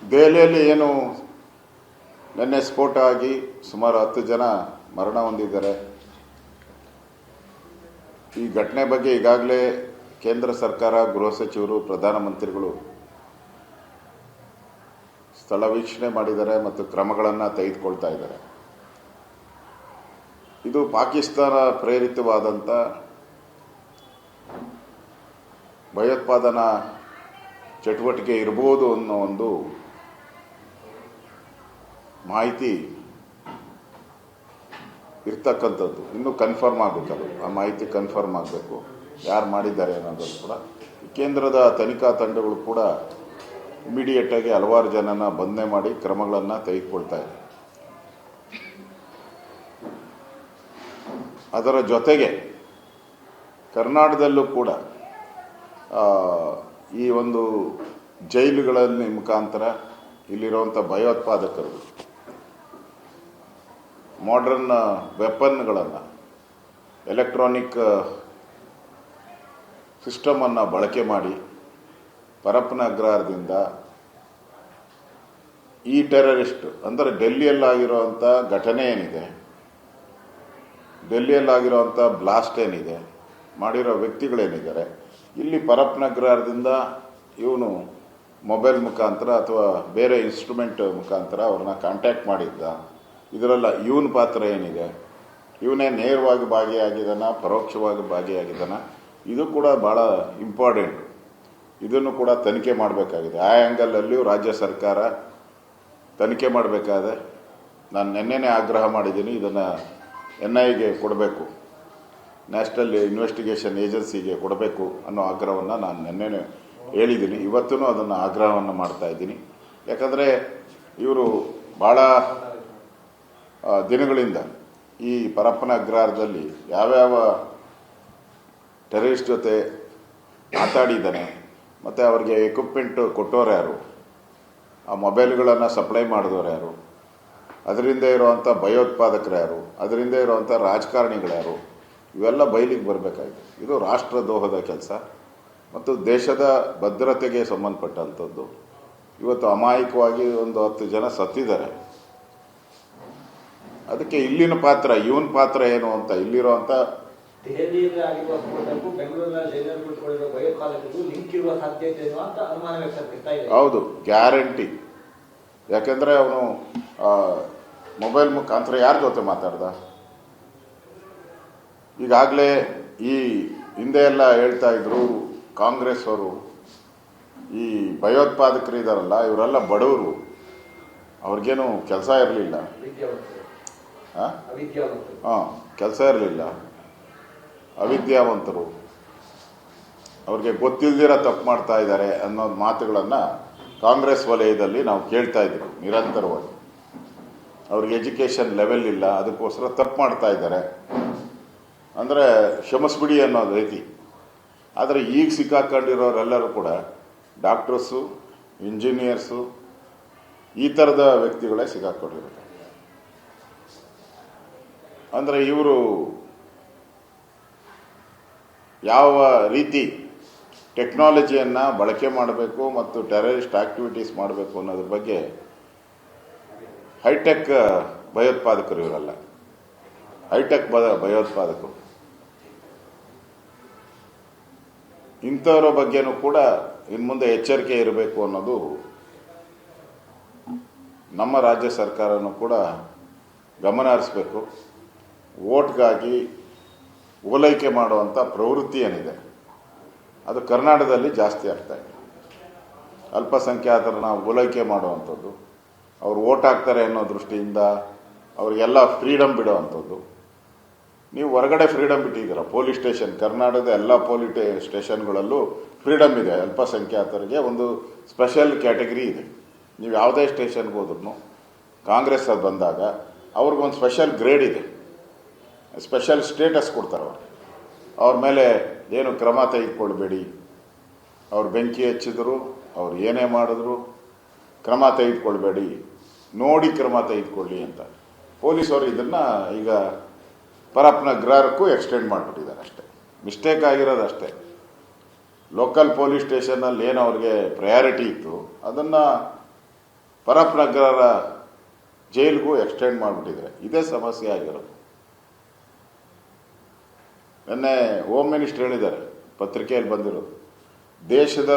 ದೆಹಲಿಯಲ್ಲಿ ಏನು ನಿನ್ನೆ ಸ್ಫೋಟ ಆಗಿ ಸುಮಾರು 10 ಜನ ಮರಣ ಹೊಂದಿದ್ದಾರೆ. ಈ ಘಟನೆ ಬಗ್ಗೆ ಈಗಾಗಲೇ ಕೇಂದ್ರ ಸರ್ಕಾರ, ಗೃಹ ಸಚಿವರು, ಪ್ರಧಾನಮಂತ್ರಿಗಳು ಸ್ಥಳ ವೀಕ್ಷಣೆ ಮಾಡಿದ್ದಾರೆ ಮತ್ತು ಕ್ರಮಗಳನ್ನು ತೆಗೆದುಕೊಳ್ತಾ ಇದ್ದಾರೆ. ಇದು ಪಾಕಿಸ್ತಾನ ಪ್ರೇರಿತವಾದಂಥ ಭಯೋತ್ಪಾದನಾ ಚಟುವಟಿಕೆ ಇರಬಹುದು ಅನ್ನೋ ಒಂದು ಮಾಹಿತಿ ಇರ್ತಕ್ಕಂಥದ್ದು. ಇನ್ನೂ ಕನ್ಫರ್ಮ್ ಆಗಬೇಕಲ್ಲ, ಆ ಮಾಹಿತಿ ಕನ್ಫರ್ಮ್ ಆಗಬೇಕು, ಯಾರು ಮಾಡಿದ್ದಾರೆ ಅನ್ನೋದು ಕೂಡ. ಕೇಂದ್ರದ ತನಿಖಾ ತಂಡಗಳು ಕೂಡ ಇಮಿಡಿಯೇಟಾಗಿ ಹಲವಾರು ಜನನ ಬಂಧನೆ ಮಾಡಿ ಕ್ರಮಗಳನ್ನು ತೆಗೆದುಕೊಳ್ತಾ ಇದೆ. ಅದರ ಜೊತೆಗೆ ಕರ್ನಾಟಕದಲ್ಲೂ ಕೂಡ ಈ ಒಂದು ಜೈಲುಗಳ ಮುಖಾಂತರ ಇಲ್ಲಿರುವಂಥ ಭಯೋತ್ಪಾದಕರು ಮಾಡರ್ನ್ ವೆಪನ್ಗಳನ್ನು, ಎಲೆಕ್ಟ್ರಾನಿಕ್ ಸಿಸ್ಟಮನ್ನು ಬಳಕೆ ಮಾಡಿ ಪರಪ್ಪನ ಅಗ್ರಹಾರದಿಂದ ಈ ಟೆರರಿಸ್ಟ್ ಅಂದರೆ ಡೆಲ್ಲಿಯಲ್ಲಾಗಿರುವಂಥ ಘಟನೆ ಏನಿದೆ, ಡೆಲ್ಲಿಯಲ್ಲಾಗಿರುವಂಥ ಬ್ಲಾಸ್ಟ್ ಏನಿದೆ, ಮಾಡಿರೋ ವ್ಯಕ್ತಿಗಳೇನಿದ್ದಾರೆ, ಇಲ್ಲಿ ಪರಪ್ಪನ ಅಗ್ರಹಾರದಿಂದ ಇವನು ಮೊಬೈಲ್ ಮುಖಾಂತರ ಅಥವಾ ಬೇರೆ ಇನ್ಸ್ಟ್ರೂಮೆಂಟ್ ಮುಖಾಂತರ ಅವ್ರನ್ನ ಕಾಂಟ್ಯಾಕ್ಟ್ ಮಾಡಿದ್ದ. ಇದರೆಲ್ಲ ಇವನ ಪಾತ್ರ ಏನಿದೆ, ಇವನೇ ನೇರವಾಗಿ ಭಾಗಿಯಾಗಿದ್ದಾನ, ಪರೋಕ್ಷವಾಗಿ ಭಾಗಿಯಾಗಿದ್ದಾನ, ಇದು ಕೂಡ ಭಾಳ ಇಂಪಾರ್ಟೆಂಟ್. ಇದನ್ನು ಕೂಡ ತನಿಖೆ ಮಾಡಬೇಕಾಗಿದೆ. ಆ ಆ್ಯಂಗಲಲ್ಲಿಯೂ ರಾಜ್ಯ ಸರ್ಕಾರ ತನಿಖೆ ಮಾಡಬೇಕಾದೆ. ನಾನು ನಿನ್ನೆನೇ ಆಗ್ರಹ ಮಾಡಿದ್ದೀನಿ, ಇದನ್ನು NIAಗೆ ಕೊಡಬೇಕು, ನ್ಯಾಷನಲ್ ಇನ್ವೆಸ್ಟಿಗೇಷನ್ ಏಜೆನ್ಸಿಗೆ ಕೊಡಬೇಕು ಅನ್ನೋ ಆಗ್ರಹವನ್ನು ನಾನು ನಿನ್ನೆನೇ ಹೇಳಿದ್ದೀನಿ. ಇವತ್ತೂ ಅದನ್ನು ಆಗ್ರಹವನ್ನು ಮಾಡ್ತಾ ಇದ್ದೀನಿ. ಯಾಕಂದರೆ ಇವರು ಭಾಳ ದಿನಗಳಿಂದ ಈ ಪರಪ್ಪನ ಅಗ್ರಹಾರದಲ್ಲಿ ಯಾವ್ಯಾವ ಟೆರರಿಸ್ಟ್ ಜೊತೆ ಮಾತಾಡಿದ್ದಾನೆ, ಮತ್ತು ಅವ್ರಿಗೆ ಎಕ್ವಿಪ್ಮೆಂಟ್ ಕೊಟ್ಟೋರು ಯಾರು, ಆ ಮೊಬೈಲ್ಗಳನ್ನು ಸಪ್ಲೈ ಮಾಡಿದವರು ಯಾರು, ಅದರಿಂದ ಇರುವಂಥ ಭಯೋತ್ಪಾದಕರು ಯಾರು, ಅದರಿಂದ ಇರುವಂಥ ರಾಜಕಾರಣಿಗಳು ಯಾರು, ಇವೆಲ್ಲ ಬಯಲಿಗೆ ಬರಬೇಕಾಗಿದೆ. ಇದು ರಾಷ್ಟ್ರದ್ರೋಹದ ಕೆಲಸ ಮತ್ತು ದೇಶದ ಭದ್ರತೆಗೆ ಸಂಬಂಧಪಟ್ಟಂಥದ್ದು. ಇವತ್ತು ಅಮಾಯಕವಾಗಿ ಒಂದು 10 ಜನ ಸತ್ತಿದ್ದಾರೆ. ಅದಕ್ಕೆ ಇಲ್ಲಿನ ಪಾತ್ರ, ಇವನ ಪಾತ್ರ ಏನು ಅಂತ ಇಲ್ಲಿರುವಂಥ ದೆಹಲಿಯಲ್ಲಿ ಆಗಿರುವ ಸ್ಫೋಟಕ್ಕೂ ಬೆಂಗಳೂರಿನ ಜೈಲಲ್ಲಿ ಕುಳಿತುಕೊಂಡಿರುವ ಭಯೋತ್ಪಾದಕರಿಗೂ ಲಿಂಕ್ ಇರುವ ಸಾಧ್ಯತೆ ಇದೆ ಅಂತ ಅನುಮಾನ ವ್ಯಕ್ತಪಡಿಸ್ತಾ ಇದೆ. ಹೌದು, ಗ್ಯಾರಂಟಿ. ಯಾಕೆಂದರೆ ಅವನು ಮೊಬೈಲ್ ಮುಖಾಂತರ ಯಾರ ಜೊತೆ ಮಾತಾಡ್ದ? ಈಗಾಗಲೇ ಈ ಹಿಂದೆ ಎಲ್ಲ ಹೇಳ್ತಾ ಇದ್ರು ಕಾಂಗ್ರೆಸ್ ಅವರು, ಈ ಭಯೋತ್ಪಾದಕರು ಇದ್ದಾರಲ್ಲ ಇವರೆಲ್ಲ ಬಡವರು, ಅವ್ರಿಗೇನು ಕೆಲಸ ಇರಲಿಲ್ಲ, ಕೆಲಸ ಇರಲಿಲ್ಲ, ಅವಿದ್ಯಾವಂತರು, ಅವ್ರಿಗೆ ಗೊತ್ತಿಲ್ದಿರ ತಪ್ಪು ಮಾಡ್ತಾ ಇದ್ದಾರೆ ಅನ್ನೋ ಮಾತುಗಳನ್ನು ಕಾಂಗ್ರೆಸ್ ವಲಯದಲ್ಲಿ ನಾವು ಕೇಳ್ತಾ ಇದ್ದೀವಿ ನಿರಂತರವಾಗಿ. ಅವ್ರಿಗೆ ಎಜುಕೇಷನ್ ಲೆವೆಲ್ ಇಲ್ಲ, ಅದಕ್ಕೋಸ್ಕರ ತಪ್ಪು ಮಾಡ್ತಾ ಇದ್ದಾರೆ ಅಂದರೆ ಕ್ಷಮಿಸ್ಬಿಡಿ ಅನ್ನೋ ರೀತಿ. ಆದರೆ ಈಗ ಸಿಕ್ಕಾಕೊಂಡಿರೋರೆಲ್ಲರೂ ಕೂಡ ಡಾಕ್ಟರ್ಸು, ಇಂಜಿನಿಯರ್ಸು, ಈ ಥರದ ವ್ಯಕ್ತಿಗಳೇ ಸಿಕ್ಕಾಕೊಂಡಿರೋದು. ಅಂದರೆ ಇವರು ಯಾವ ರೀತಿ ಟೆಕ್ನಾಲಜಿಯನ್ನು ಬಳಕೆ ಮಾಡಬೇಕು ಮತ್ತು ಟೆರರಿಸ್ಟ್ ಆಕ್ಟಿವಿಟೀಸ್ ಮಾಡಬೇಕು ಅನ್ನೋದ್ರ ಬಗ್ಗೆ ಹೈಟೆಕ್ ಭಯೋತ್ಪಾದಕರು ಇವರಲ್ಲ, ಹೈಟೆಕ್ ಭಯೋತ್ಪಾದಕರು. ಇಂಥವರ ಬಗ್ಗೆನೂ ಕೂಡ ಇನ್ನು ಮುಂದೆ ಎಚ್ಚರಿಕೆ ಇರಬೇಕು ಅನ್ನೋದು ನಮ್ಮ ರಾಜ್ಯ ಸರ್ಕಾರನೂ ಕೂಡ ಗಮನ ಹರಿಸಬೇಕು. ವೋಟ್ಗಾಗಿ ಓಲೈಕೆ ಮಾಡುವಂಥ ಪ್ರವೃತ್ತಿ ಏನಿದೆ ಅದು ಕರ್ನಾಟಕದಲ್ಲಿ ಜಾಸ್ತಿ ಆಗ್ತಾ ಇದೆ. ಅಲ್ಪಸಂಖ್ಯಾತರನ್ನ ಓಲೈಕೆ ಮಾಡುವಂಥದ್ದು, ಅವ್ರು ವೋಟ್ ಹಾಕ್ತಾರೆ ಅನ್ನೋ ದೃಷ್ಟಿಯಿಂದ ಅವರಿಗೆಲ್ಲ ಫ್ರೀಡಮ್ ಬಿಡುವಂಥದ್ದು. ನೀವು ಹೊರಗಡೆ ಫ್ರೀಡಮ್ ಬಿಟ್ಟಿದ್ದೀರ. ಪೊಲೀಸ್ ಸ್ಟೇಷನ್, ಕರ್ನಾಟಕದ ಎಲ್ಲ ಪೊಲೀಸ್ ಸ್ಟೇಷನ್ಗಳಲ್ಲೂ ಫ್ರೀಡಮ್ ಇದೆ. ಅಲ್ಪಸಂಖ್ಯಾತರಿಗೆ ಒಂದು ಸ್ಪೆಷಲ್ ಕ್ಯಾಟಗರಿ ಇದೆ. ನೀವು ಯಾವುದೇ ಸ್ಟೇಷನ್ಗೆ ಹೋದ್ರೂ ಕಾಂಗ್ರೆಸ್ ಅದು ಬಂದಾಗ ಅವ್ರಿಗೊಂದು ಸ್ಪೆಷಲ್ ಗ್ರೇಡ್ ಇದೆ, ಸ್ಪೆಷಲ್ ಸ್ಟೇಟಸ್ ಕೊಡ್ತಾರೆ. ಅವ್ರ ಮೇಲೆ ಏನು ಕ್ರಮ ತೆಗೆದುಕೊಳ್ಬೇಡಿ, ಅವ್ರು ಬೆಂಕಿ ಹಚ್ಚಿದ್ರು, ಅವ್ರು ಏನೇ ಮಾಡಿದ್ರು ಕ್ರಮ ತೆಗೆದುಕೊಳ್ಬೇಡಿ, ನೋಡಿ ಕ್ರಮ ತೆಗೆದುಕೊಳ್ಳಿ ಅಂತ ಪೊಲೀಸವರು ಇದನ್ನು ಈಗ ಪರಪ್ಪನ ಅಗ್ರಹಾರಕ್ಕೂ ಎಕ್ಸ್ಟೆಂಡ್ ಮಾಡಿಬಿಟ್ಟಿದ್ದಾರೆ. ಅಷ್ಟೇ ಮಿಸ್ಟೇಕ್ ಆಗಿರೋದು ಅಷ್ಟೇ. ಲೋಕಲ್ ಪೊಲೀಸ್ ಸ್ಟೇಷನಲ್ಲಿ ಏನು ಅವ್ರಿಗೆ ಪ್ರಯಾರಿಟಿ ಇತ್ತು ಅದನ್ನು ಪರಪ್ನಗರ ಜೈಲಿಗೂ ಎಕ್ಸ್ಟೆಂಡ್ ಮಾಡಿಬಿಟ್ಟಿದ್ದಾರೆ. ಇದೇ ಸಮಸ್ಯೆ ಆಗಿರೋದು. ನಿನ್ನೆ ಹೋಮ್ ಮಿನಿಸ್ಟರ್ ಹೇಳಿದ್ದಾರೆ, ಪತ್ರಿಕೆಯಲ್ಲಿ ಬಂದಿರೋದು, ದೇಶದ